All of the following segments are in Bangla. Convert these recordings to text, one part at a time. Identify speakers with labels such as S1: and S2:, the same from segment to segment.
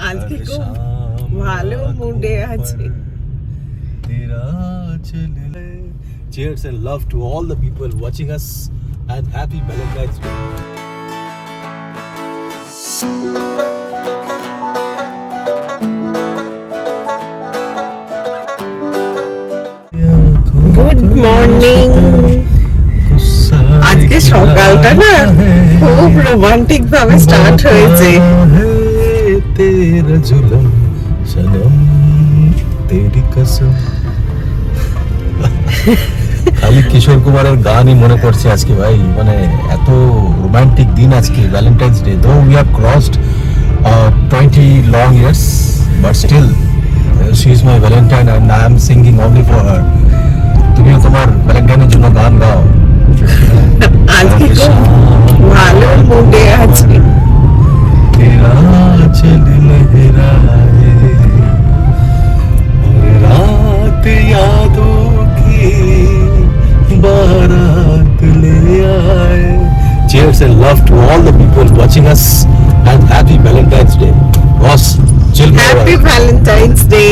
S1: আজকে খুব ভালো মুডে আছে।
S2: Cheers and love to all the people watching us and happy Valentine's Day.
S1: Good morning. আজকে সকালটা না খুব রোমান্টিক ভাবে স্টার্ট হয়েছে।
S2: तेरा जुलम सनम तेरी कसम। খালি কিশোর কুমারের গানই মনে পড়ছে আজকে ভাই, মানে এত রোমান্টিক দিন আজকে Valentine's day. Though we have crossed 20 long years but still she is my valentine and I am singing only for her. তুমিও তোমার ভ্যালেন্টাইনের জন্য গান গাও।
S1: আজকে খুব ভালো মুডে আছে।
S2: तेरा चल लहराए और रात यादों की बारात ले आए। Cheers and love to all the people watching us and happy Valentine's Day. Boss, chill.
S1: Happy Valentine's day.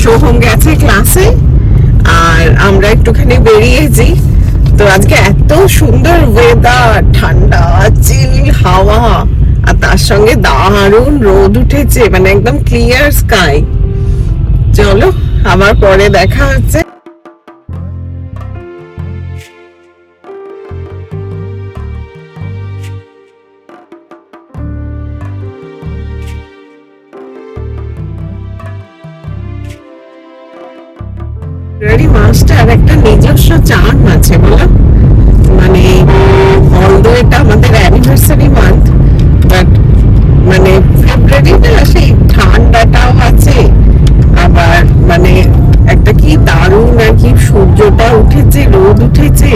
S1: Soham গেছে ক্লাসে আর আমরা একটুখানি বেরিয়েছি। তো আজকে এত সুন্দর ওয়েদার, ঠান্ডা চিল হাওয়া, আর তার সঙ্গে দারুণ রোদ উঠেছে, মানে একদম ক্লিয়ার স্কাই। চলো আবার পরে দেখা হচ্ছে। মাছটার একটা নিজস্ব চার্ম আছে বলো, মানে অলদো এটা আমাদের অ্যানিভার্সারি মান্থ, বাট মানে ফেব্রুয়ারিতে সেই ঠান্ডাটাও আছে, আবার মানে একটা কি দারুণ আর কি সূর্যটা উঠেছে, রোদ উঠেছে।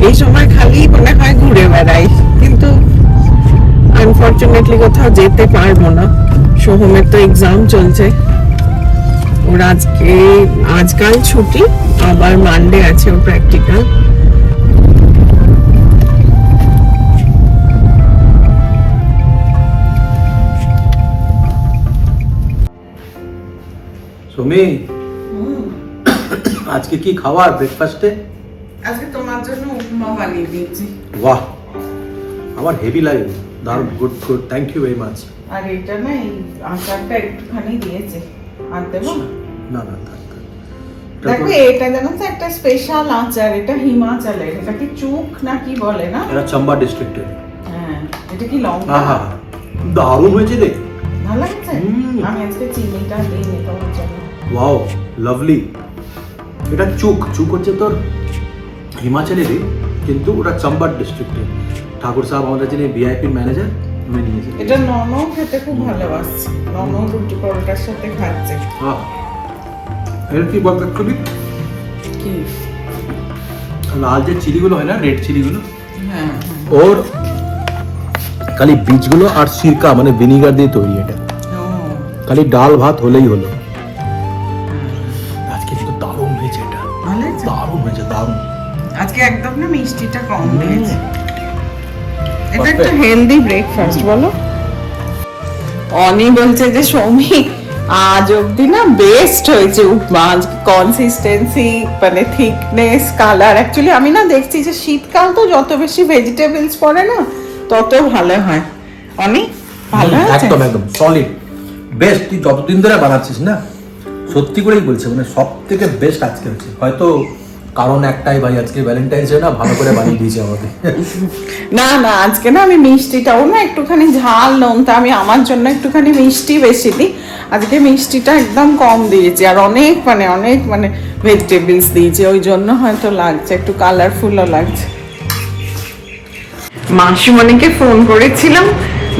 S1: এই সময় খালি মনে হয় ঘুরে বেড়াই, কিন্তু আনফরচুনেটলি কোথাও যেতে পারবো না। সোহমের তো এক্সাম চলছে, ওর আজকাল ছুটি, আবার মানডে আছে ওর প্র্যাকটিক্যাল।
S2: সুমি, আজকে কি খাবার ব্রেকফাস্টে?
S1: আজকে তোমার জন্য উপমা বানিয়ে দিয়েছি।
S2: বাহ, আমার হেভি লাগে, দারুণ, good good, thank you very much.
S1: আর এটা না এই আচারটা একটুখানি দিয়েছে, আর দেবো
S2: না না,
S1: দেখো এটা জানো তো একটা স্পেশাল আচার, এটা হিমাচলের, এটা কি চুক না কি বলে না,
S2: এটা চাম্বা ডিস্ট্রিক্টের।
S1: হ্যাঁ, এটা কি লঙ্কা।
S2: আহা, দারুণ হয়েছে রে,
S1: ভালো লাগছে। আমি আজকে চিনিটা দিইনি তোমার জন্য।
S2: Wow, lovely. এটা চুক হচ্ছে তোর হিমাচলেরই, কিন্তু ওটা চাম্বার ডিস্ট্রিক্টের। ঠাকুর সাহেব আমাদের যিনি ভিআইপি ম্যানেজার, উনি নিয়েছেন।
S1: এটা ননও খেতে খুব ভালোবাসছে, ননও রুটি পরোটার সাথে খাচ্ছে।
S2: হ্যাঁ, এর কি বলতে করি,
S1: কি
S2: লাল যে চিলিগুলো হয় না, রেড চিলিগুলো,
S1: হ্যাঁ,
S2: ওর খালি বীজগুলো আর সিরকা মানে ভিনিগার দিয়ে তৈরি। এটা খালি ডাল ভাত হলেই হলো। আজকে কিন্তু দারুণ হয়েছে, এটা দারুণ হয়েছে, দারুণ।
S1: আজকে একদম না মিষ্টিটা কম দিয়েছে। এটা একটা হেলদি ব্রেকফাস্ট বলো। অনি বলছে যে সৌমি আজ অব্দি না বেস্ট হয়েছে উপমা, কনসিস্টেন্সি মানে থিকনেস, কালার। অ্যাকচুয়ালি আমি না দেখছি যে শীতকাল তো যত বেশি ভেজিটেবলস পড়ে না তত ভালো হয়। অনি ভালো আছে,
S2: একদম একদম সলিড, বেস্ট। তুই যতদিন ধরে বানাচ্ছিস না, সত্যি করেই বলছে, মানে সব থেকে বেস্ট আজকে হচ্ছে। হয়তো কারণ একটাই ভাই, আজকে ভ্যালেন্টাইন্স ডে না, ভালো করে বানিয়ে দিয়েছে আমাকে।
S1: না না, আজকে না আমি মিষ্টিটাও না একটুখানি ঝাল নোনতা, আমি আমার জন্য একটুখানি মিষ্টি বেশি দিই। আজকে মিষ্টিটা একদম কম দিয়েছি, আর অনেক মানে ভেজিটেবলস দিয়েছি, ওই জন্য হয়তো লাগছে একটু কালারফুলও লাগছে। মাসিমণিকে ফোন করেছিলাম,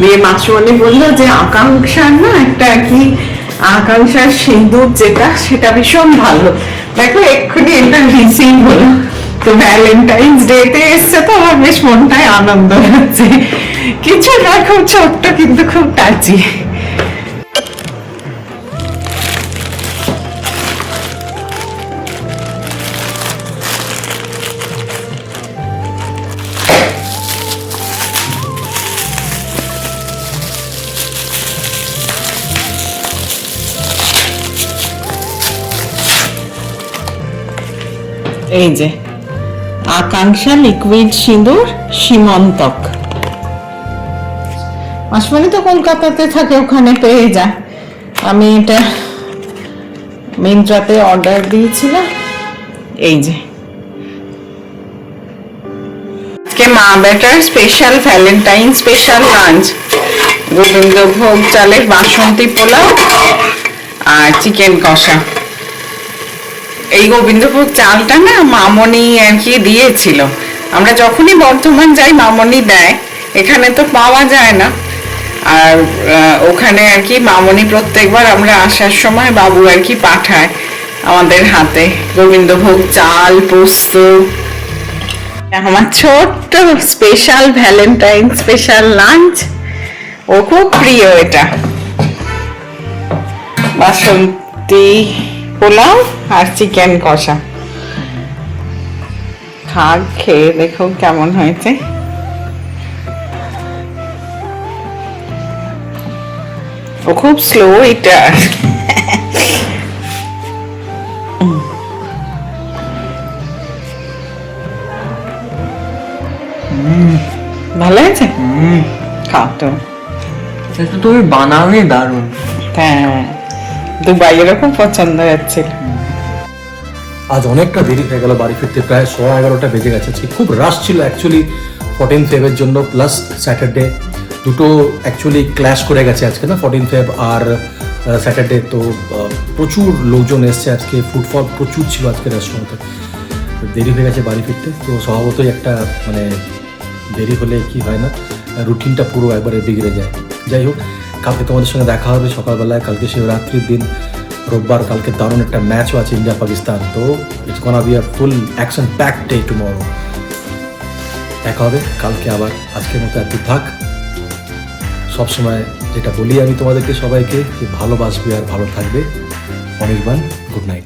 S1: দিয়ে মাসিমণি বললো যে আকাঙ্ক্ষার না একটা কি আকাঙ্ক্ষার সিঁদুর যেটা, সেটা ভীষণ ভালো। দেখো এক্ষুনি এটা রিসিভ হলো, তো ভ্যালেন্টাইন্স ডে তে এসছে, তো আমার বেশ মনটায় আনন্দ হচ্ছে। কিছু না, খুব ছোট্ট কিন্তু খুব টাচি। এই যে আকাঙ্ক্ষা লিকুইড সিঁদুর সীমন্তক। মাসমানি তো কলকাতাতে থাকে, ওখানে পেয়ে যায়। আমি এটা মিন্ত্রাতে অর্ডার দিয়েছিলাম। এই যে আজকে মা better special Valentine special lunch, Gobindobhog চালের বাসন্তী পোলাও আর চিকেন কষা। এই গোবিন্দভোগ চালটা না মামনি আর কি দিয়েছিল, আমরা যখনই বর্ধমান যাই মামনি দেয়, এখানে তো পাওয়া যায় না। আর ওখানে আর কি মামনি প্রত্যেকবার আমরা আসার সময় বাবু আর কি পাঠায় আমাদের হাতে গোবিন্দভোগ চাল, পোস্ত। আমার ছোট্ট স্পেশাল ভ্যালেন্টাইন স্পেশাল লাঞ্চ, ও খুব প্রিয় এটা। বাসন্তী পোলাও আর চিকেন কষা। খাক, খেয়ে দেখো কেমন হয়েছে। ও খুব স্লো ইটার। ভালো আছে? খাও তো।
S3: এটা তো তুমি বানাওনি দারুণ।
S1: হ্যাঁ, দুবাই এরকম পছন্দ হচ্ছিল।
S2: আজ অনেকটা দেরি হয়ে গেল বাড়ি ফিরতে, প্রায় 11:30 বেজে গেছে। আজকে খুব রাশ ছিল অ্যাকচুয়ালি 14 ফেব্রুয়ারির জন্য, প্লাস স্যাটারডে দুটো অ্যাকচুয়ালি ক্ল্যাশ করে গেছে আজকে না, 14 ফেব্রুয়ারি আর স্যাটারডে। তো প্রচুর লোকজন এসছে আজকে, ফুটফল প্রচুর ছিল আজকে রেস্টুরেন্টে। দেরি হয়ে গেছে বাড়ি ফিরতে। তো স্বভাবতই একটা মানে দেরি হলে কি হয় না, রুটিনটা পুরো একবারে বিগড়ে যায়। যাই হোক, কালকে তোমাদের সঙ্গে দেখা হবে সকালবেলায়। কালকে শিবরাত্রির দিন, রোববার। কালকে দারুণ একটা ম্যাচও আছে ইন্ডিয়া পাকিস্তান। তো it's gonna be a full action packed day tomorrow. দেখা হবে কালকে আবার। আজকের মতো এত থাক। সবসময় যেটা বলি আমি তোমাদেরকে সবাইকে, যে ভালোবাসবে আর ভালো থাকবে। Anirban, good night.